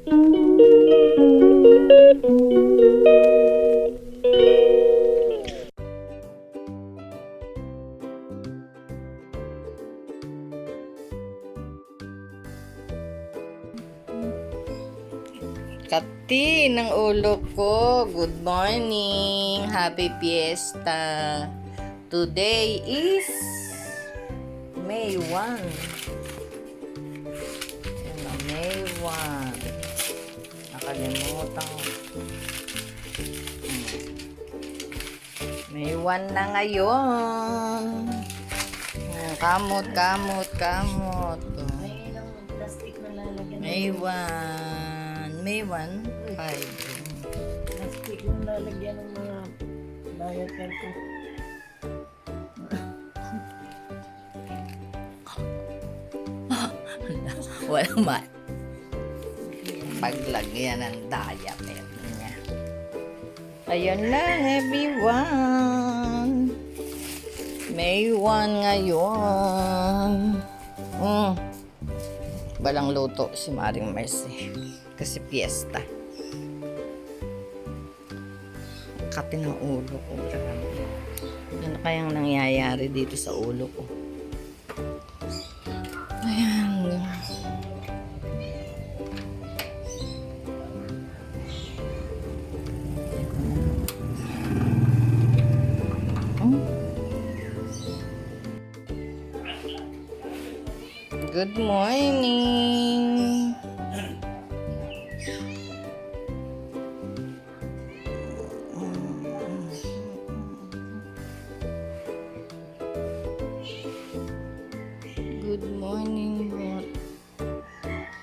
Kati ng ulo ko. Good morning. Happy Fiesta. Today is May 1. May 1. Nakalimutan ko. May 1 na ngayon. Kamot. May ilang plastic na lalagyan. May 1. May 1, 5. Plastic na lalagyan ng mga diaper ko. Walang paglagyan ng diaper niya. Ayun na, everyone. May 1 ngayon. Balang luto si Maring Mercy. Kasi fiesta. Kati ng ulo ko. Ano kayang nangyayari dito sa ulo ko? Ayan. Good morning. Good morning,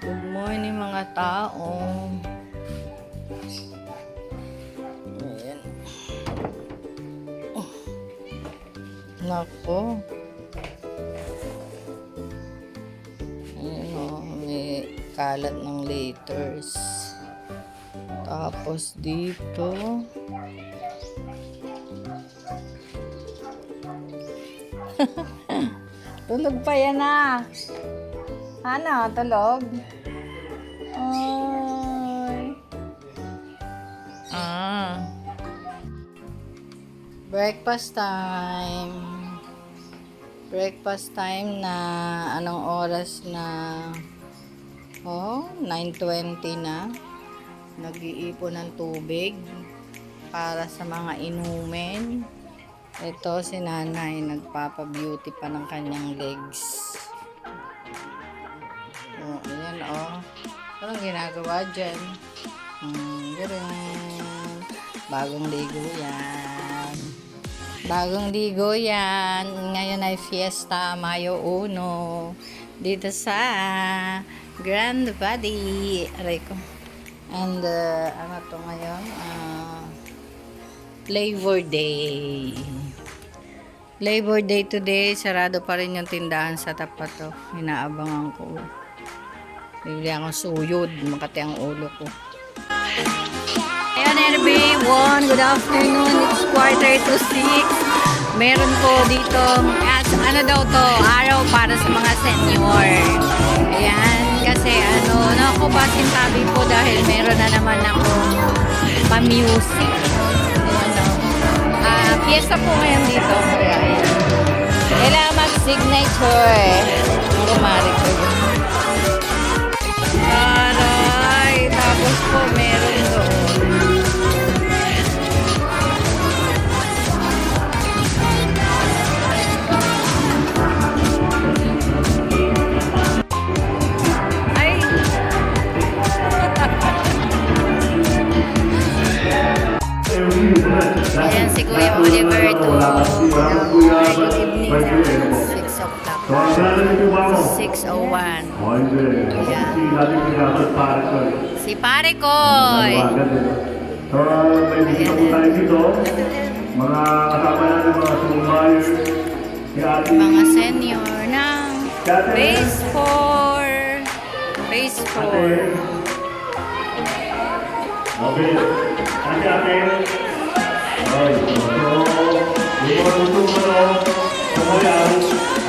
good morning mga tao. Ayan. Nako. Ayan o, may kalat ng letters. Tapos dito, tulog pa yan ah. Ano, tulog? Ay. Breakfast time. Breakfast time na anong oras na? 9:20 na. Nag-iipon ng tubig para sa mga inumin. Ito si nanay, nagpapa-beauty pa ng kanyang legs. Ayan anong ginagawa dyan? Ganun. Bagong ligo yan. Ngayon ay fiesta, Mayo 1. Dito sa Grand Valley. Aray ko. And, ano to ngayon? Labor Day. Labor Day today. Sarado pa rin yung tindahan sa tapat to. Inaabangan ko. Bibili akong suyod. Makati ang ulo ko. Ayan everyone. Good afternoon. It's 5:45. Meron ko dito. Ano daw to? Araw para sa mga senior. Ayan. Kasi naku ba sintabi ko dahil meron na naman akong pa-music. Fiesta po ngayon dito. Kailangan mag-signature. Kumari ko yun. Aray. Tapos po meron doon. Ay. Ayan si Kuya Oliver to. Good evening sa 6 o'clock. 6:01. Ayan. Si Pare Koy. May po tayo dito. Mga kasama natin mga sumumayos. Mga senior ng Race 4. Race 4. Okay. Ate. Ay, so, yung mga tutulong sumayaw,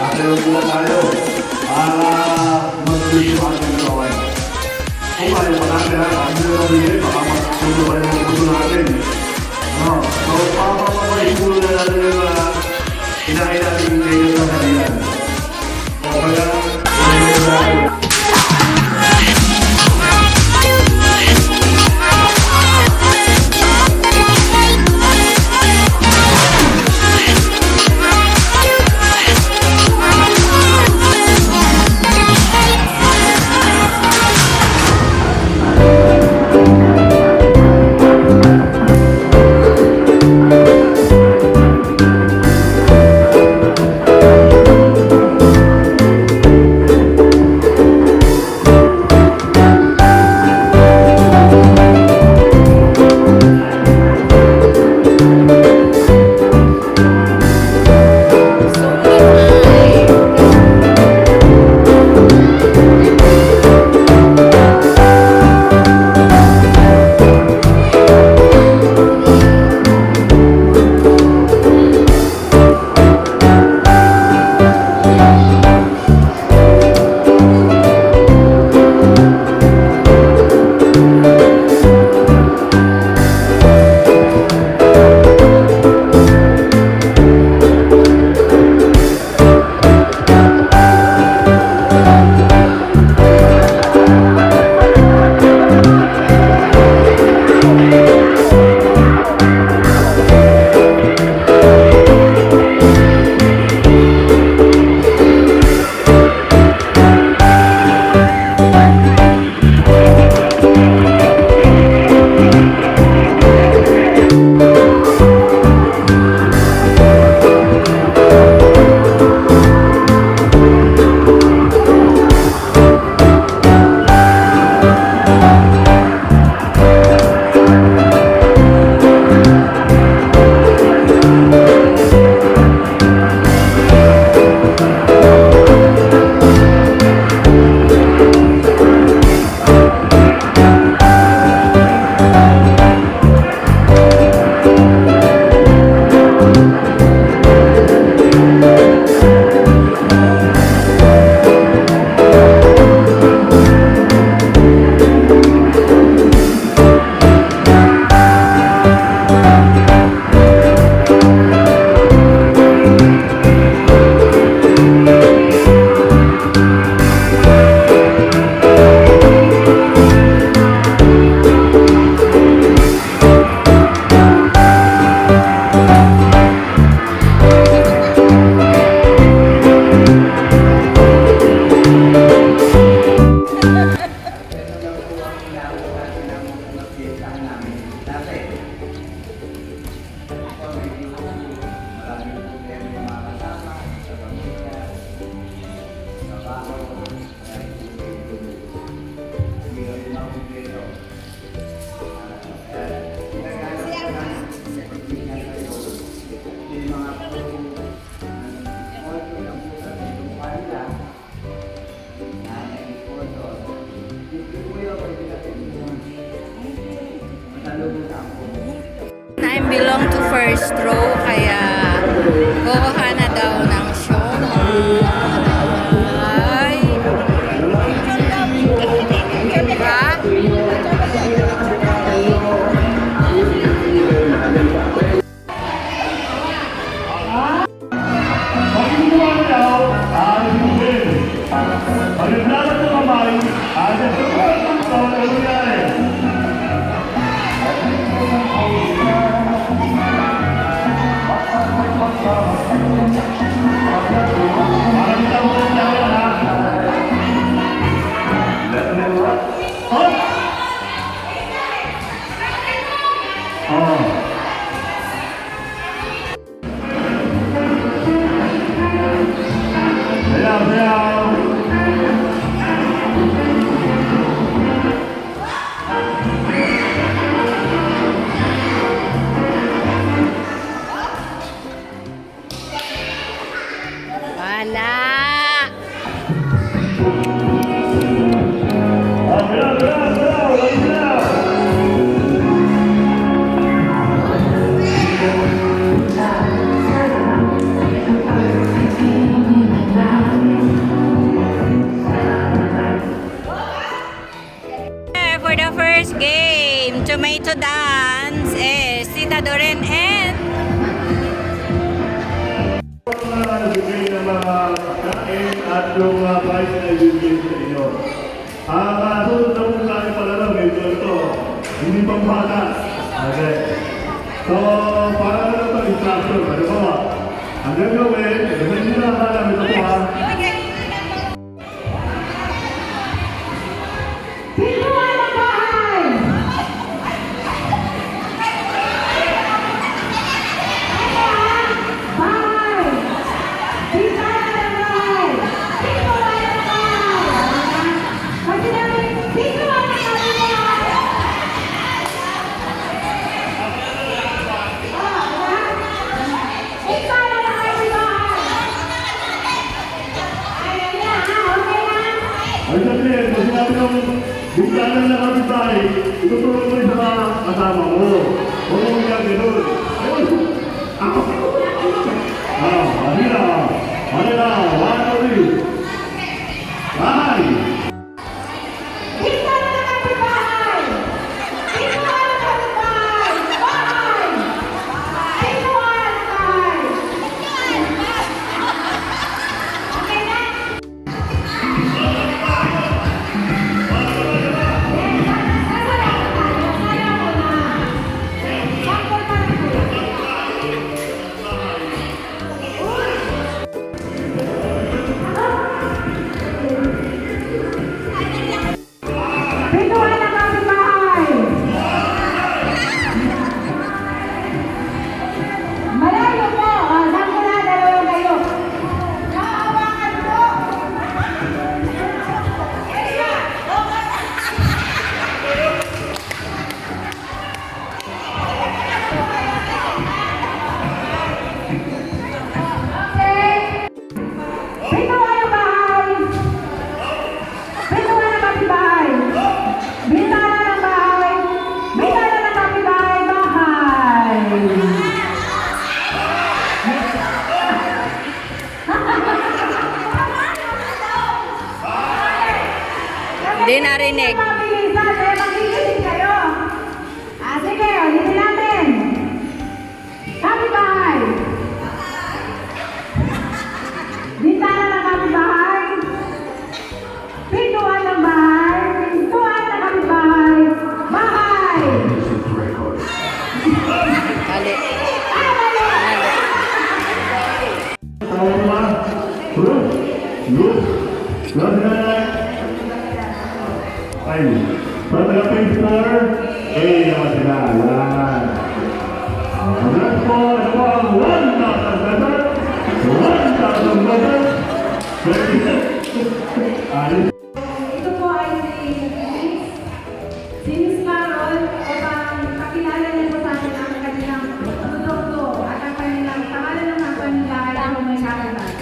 ate yung buwan tayo para mag-ulit yung ating gawain. kung ayaw pa natin ha, kasi nyo lang hindi, baka magsundo pa rin ang gusto natin. No? So, papapapay-school na natin yung kinain natin yung kayo sa kanila. So, kaya, I belong to first row, kaya kukuha na daw ng siomay. Ha? Pag-inuwan daw, ayusin. Pag-inuwan ng kamay, ayusin. Ito ang nangyari. first game, Tomato Dance, is Tita Doreen and Bigay ng mga kain at yung price na ibigay sa inyo. Ang sunod na kung saan pala lang, medyo ito, hindi pang bata. Okay. So, para na ito, instruction. Ano ba? Ang gagawin, hindi na alam ito po ha. Ay sabihin, kung sinabi ng bigkanan na kami tayo, itutulog mo sa mga kasama mo. Huwag mo yung gano'n. Ayun! Ako! Manila! Manila! 1, 2, 3! Bahay! Hindi narinig. Sige, ulitin natin. Kapitbahay. Bintana ng kapitbahay. Pintuan ng bahay. Pintuan ng kapitbahay. Bahay. Mali. Tawa mo ba? Tulog! Tulog! Tulog na na! Ay, para taga-page 4, naman sila. Yan. Ang last po, ito po ang 1,000 pesos. 1,000 pesos. Alis. Ito po ay si Miss Carol upang pakilala niyo po sa akin ang kanilang produkto at ang kanilang pangalan ng mga panilay na may kakulan.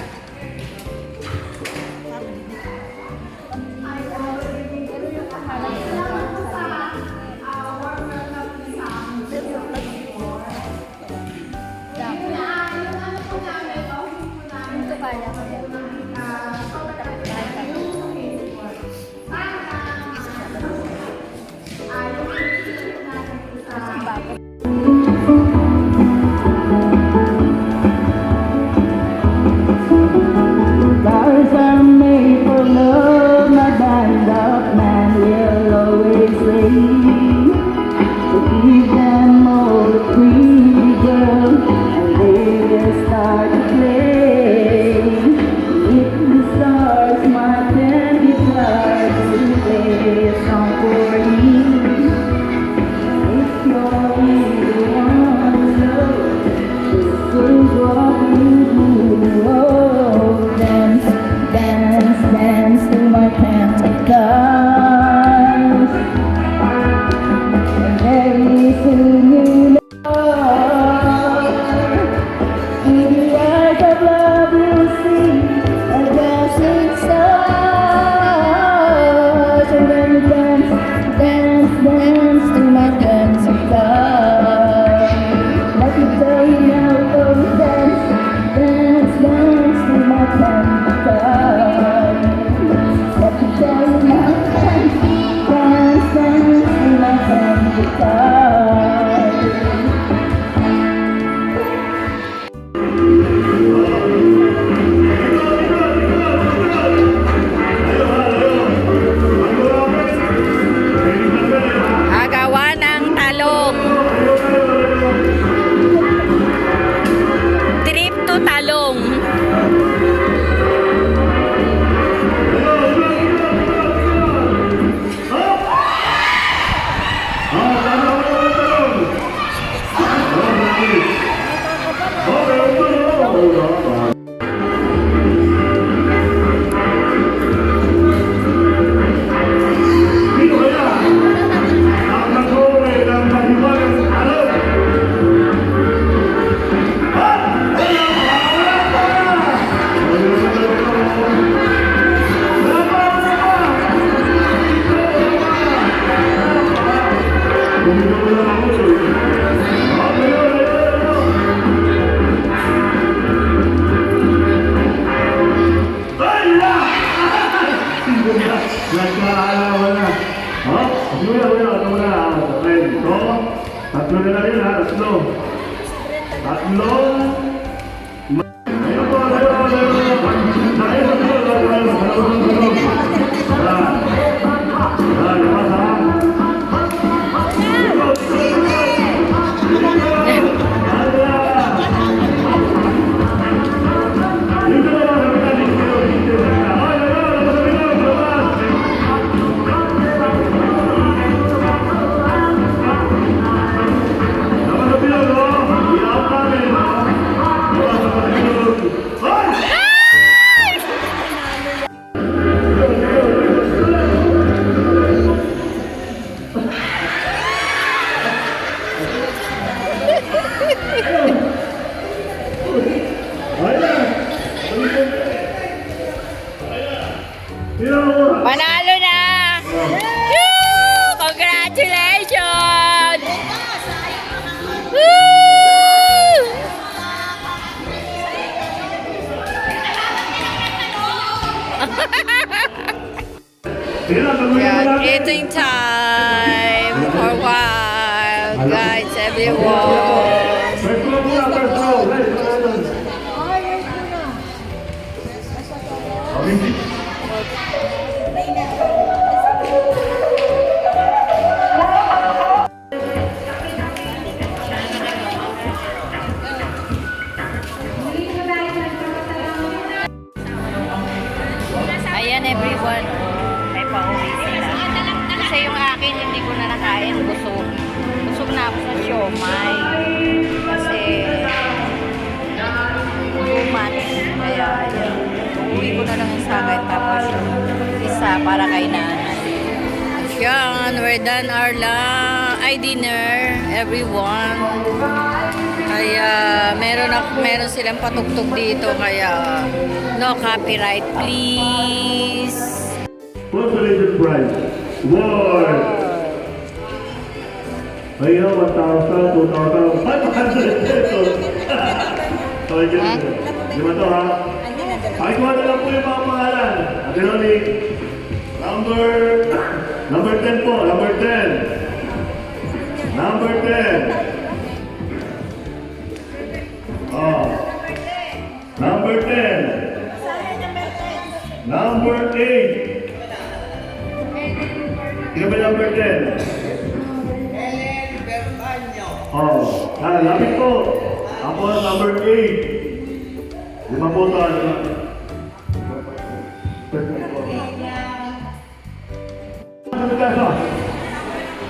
Flowers are made for love, my band of man will always say. So give them all the pretty girl, and they will start to play. If the stars might then be glad to play a song for you. If you're really want to know, this is what you do. Oh, dance, dance, dance to my can't dance. Hindi ko lang ako eh. Ayun. Ay, na! Nagkaalaman na. Oh, wala. Okay, so, tatlo na rin ha, tatlo. Ayun po, Panalo na! Woo! Congratulations! Woo! Yeah, eating time for a while, guys, everyone. Ayan, everyone. Ay, pauwi sila. Kasi yung akin, hindi ko na nakain. Busog. Busog na ako sa siomay. Kasi too much. Kaya, ayan. Uwi ko na lang yung sakit. Tapos, isa para kay nanay. Yan, we're done our dinner, everyone. Kaya, meron silang patugtog dito. Kaya, no copyright, please. Consolidated price. War. Ayan, 1,000, 2,000, 500 pesos. Okay, ganun. Di ba ito, ha? Pakikuha na lang po yung mga pangalan. Ate Ronnie, number 10 po, number 10. Number 10. Oh. Number 10. Number 8. Sino ba number 10? Oh, lapit po. Ako number 8. Lima po tayo.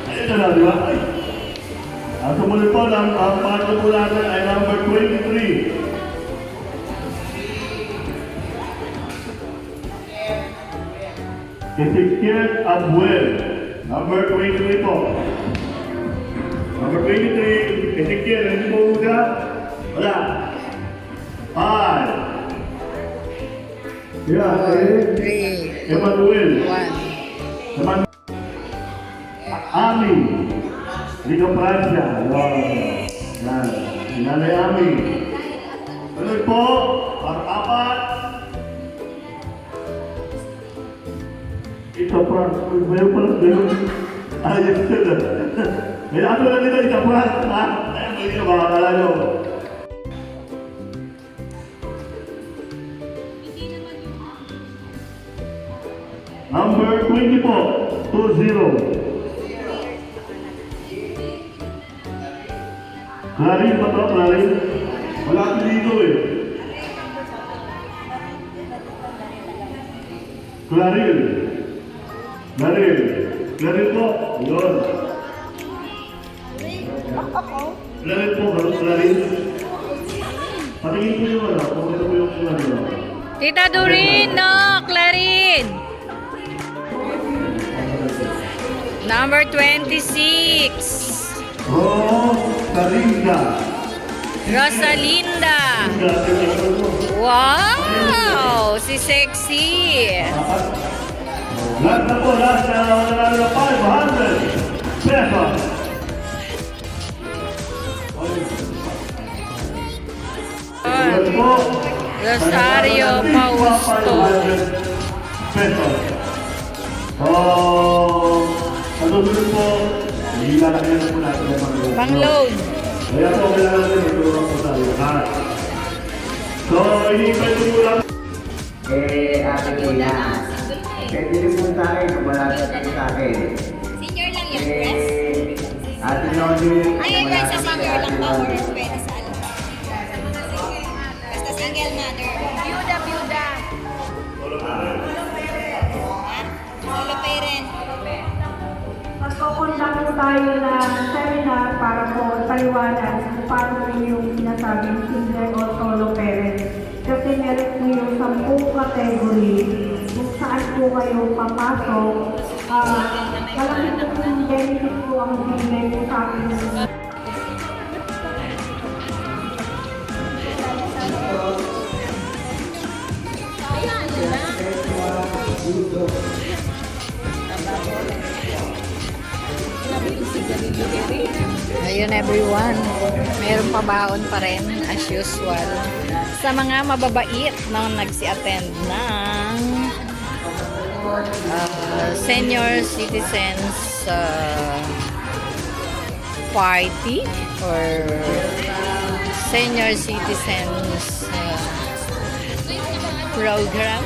Ayun na, di ba? Ang sumunod po, ang pangatlo po natin ay number 23. Ezekiel Abuel, number 23 po. Number 23, Ezekiel, hindi mo huga? Wala. 5. Yeah, 3, Emmanuel. 1. Ami. Liga Francia. Yan. Nanay Ami. Sunod po, pang-apat. Ito, Frank. Mayroon pala ganun. Ayos sila. May ano na nila, ito, Frank. Ayun, may ito, makakala nyo. Number 20 po, 20. Clarin ba ito, Clarin? Wala ito dito eh. Clarin. Clarin po. Yun. Clarin po, Clarin. Patingin po yung wala. Pakita po yung Clarin. Tita Doreen, no, Clarin. Number 26. Rosalinda. Wow, si sexy. Lahat na po, lahat na 500 pesos. Rosario Pausto. Pesos. Sa susunod po, ilalagay na po natin ang pang-load. Pang-load. Kaya po, kailangan natin itulong po tayo lahat. So, hinihintay ko po lang. Ate Tina. Pwede rin po sa akin, kung wala sa akin. Senior lang yung press. Ate Noli. Ay, guys, sa senior lang ba or pwede sa ano? Basta single mother. Byuda. Solo parent. Magkukundak po tayo ng seminar para po paliwanag kung paano po yung sinasabing single o solo parent. Kasi meron po yung 10 category kung saan po kayo papasok. Malaki po yung benefit po ang binigay po sa akin. Ayun everyone, mayroon pa baon pa rin as usual sa mga mababait na nagsi-attend ng senior citizens party or senior citizens program.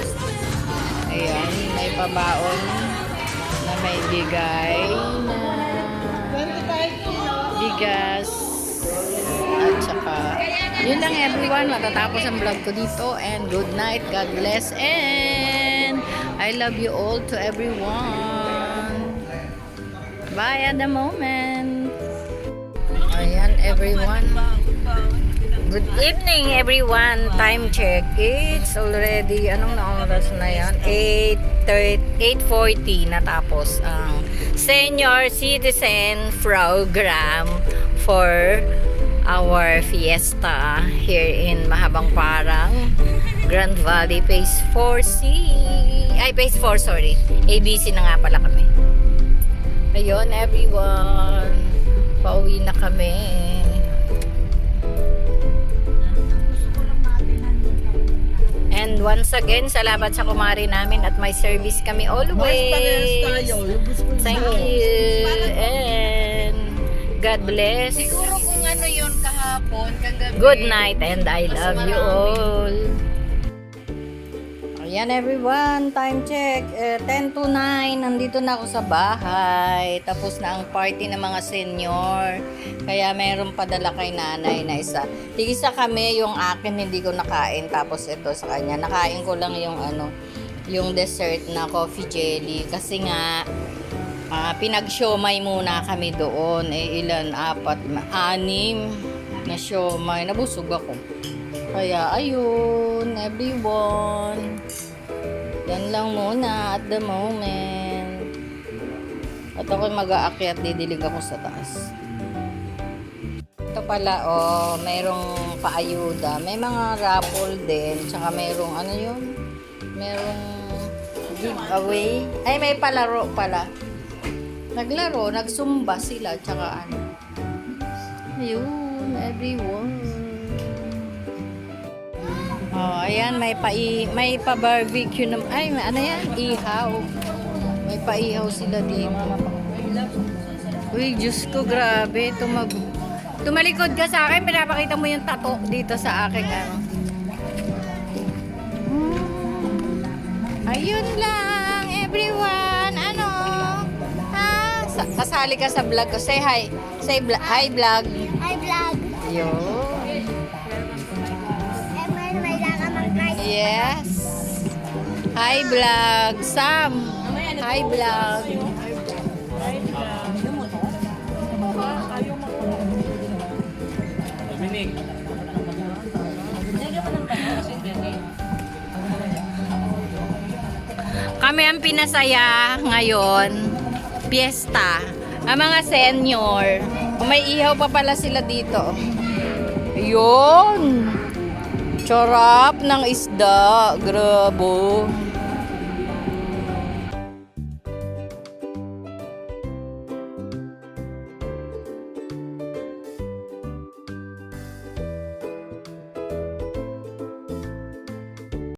Ayan, may pabaon na may bigay na bigas at saka yun lang everyone, matatapos ang vlog ko dito and good night, God bless and I love you all to everyone. Bye at the moment. Ayan everyone, good evening everyone. Time check, it's already anong na oras na yan, 8:40 natapos ang senior citizen program for our fiesta here in Mahabang Parang, Grand Valley Phase 4C. Ay, Phase 4, sorry. ABC na nga pala kami. Ayun, everyone. Pauwi na kami. And once again, salamat sa kumari namin at may service kami always. Thank you. And God bless. Siguro kung ano yun kahapon, kagabi. Good night and I love you all. Ayan everyone, time check. 10 to 9, nandito na ako sa bahay. Tapos na ang party ng mga senior. Kaya meron padala kay nanay na isa. Tigisa kami, yung akin hindi ko nakain. Tapos ito sa kanya. Nakain ko lang yung yung dessert na coffee jelly. Kasi nga, pinag-siomay muna kami doon. Ilan? 4, 6 na siomay. Nabusog ako. Kaya ayun, everyone. Yan lang muna at the moment. At ako'y mag-aakyat, didilig ako sa taas. Ito pala, mayroong paayuda. May mga raffle din. Tsaka mayroong, ano yun? Mayroong giveaway. Ay, may palaro pala. Naglaro, nagsumba sila. Tsaka ano. Ayun, everyone. Oh, ayan, may pa-barbecue na, ay, ano yan? Ihaw. May pa-ihaw sila dito. Uy, Diyos ko, grabe. Tumalikod ka sa akin, pinapakita mo yung tato dito sa akin, ano. Ayun lang, everyone. Ano? Kasali ka sa vlog ko. Say hi. Say hi, vlog. Hi, vlog. Yun. Yes. Hi, vlog. Sam. Hi, vlog. Kami ang pinasaya ngayon. Fiesta. Ang mga senior. May ihaw pa pala sila dito. Yun. Charap ng isda. Grabo.